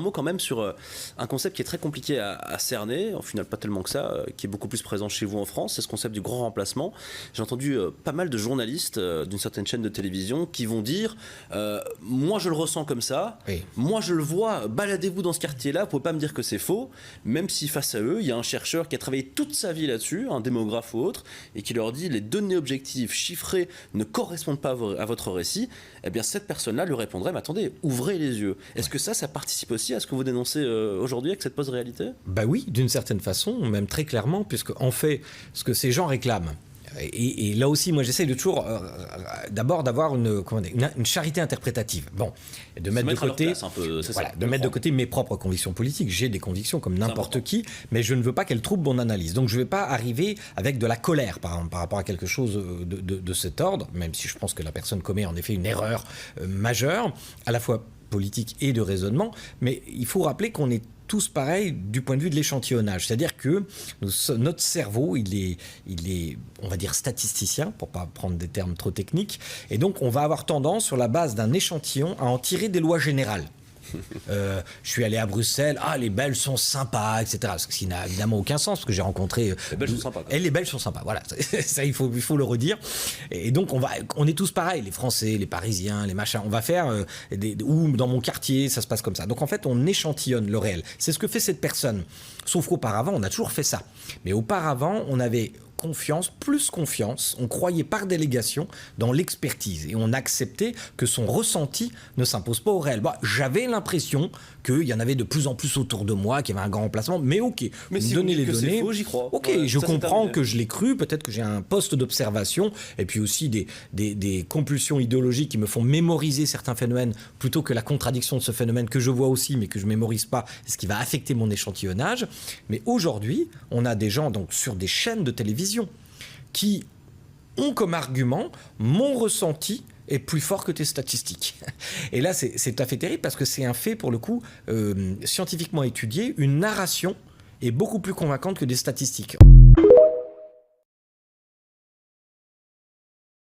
Un mot quand même sur un concept qui est très compliqué à cerner, au final pas tellement que ça, qui est beaucoup plus présent chez vous en France, c'est ce concept du grand remplacement. J'ai entendu pas mal de journalistes d'une certaine chaîne de télévision qui vont dire moi je le ressens comme ça, oui. Moi je le vois, baladez-vous dans ce quartier-là, vous pouvez pas me dire que c'est faux, même si face à eux, il y a un chercheur qui a travaillé toute sa vie là-dessus, un démographe ou autre, et qui leur dit les données objectives, chiffrées, ne correspondent pas à votre récit, eh bien cette personne-là lui répondrait mais attendez, ouvrez les yeux. Est-ce que ça participe aussi à ce que vous dénoncez aujourd'hui avec cette post-réalité ? Bah oui, d'une certaine façon, même très clairement, puisqu'en fait, ce que ces gens réclament, et là aussi, moi, j'essaie de toujours d'abord d'avoir une charité interprétative. Bon, de mettre de côté, mettre de côté mes propres convictions politiques. J'ai des convictions comme n'importe qui, mais je ne veux pas qu'elles troublent mon analyse. Donc, je ne vais pas arriver avec de la colère, par exemple, par rapport à quelque chose de cet ordre, même si je pense que la personne commet en effet une erreur majeure, à la fois politique et de raisonnement, mais il faut rappeler qu'on est tous pareils du point de vue de l'échantillonnage. C'est-à-dire que notre cerveau, il est, on va dire, statisticien, pour ne pas prendre des termes trop techniques, et donc on va avoir tendance, sur la base d'un échantillon, à en tirer des lois générales. Je suis allé à Bruxelles, les Belges sont sympas, etc. Ce qui n'a évidemment aucun sens, parce que j'ai rencontré... Les Belges sont sympas. Et les Belges sont sympas, voilà. Ça, il faut le redire. Et donc, on est tous pareils, les Français, les Parisiens, les machins. On va faire... ou dans mon quartier, ça se passe comme ça. Donc, en fait, on échantillonne le réel. C'est ce que fait cette personne. Sauf qu'auparavant, on a toujours fait ça. Mais auparavant, on avait... plus confiance, on croyait par délégation dans l'expertise et on acceptait que son ressenti ne s'impose pas au réel. J'avais l'impression qu'il y en avait de plus en plus autour de moi, qu'il y avait un grand remplacement, mais ok, mais si vous me dites que c'est faux, j'y crois. Ok, je comprends que je l'ai cru, peut-être que j'ai un poste d'observation et puis aussi des compulsions idéologiques qui me font mémoriser certains phénomènes plutôt que la contradiction de ce phénomène que je vois aussi mais que je mémorise pas, ce qui va affecter mon échantillonnage. Mais aujourd'hui, on a des gens donc sur des chaînes de télévision qui ont comme argument mon ressenti est plus fort que tes statistiques. Et là, c'est tout à fait terrible parce que c'est un fait, pour le coup, scientifiquement étudié. Une narration est beaucoup plus convaincante que des statistiques.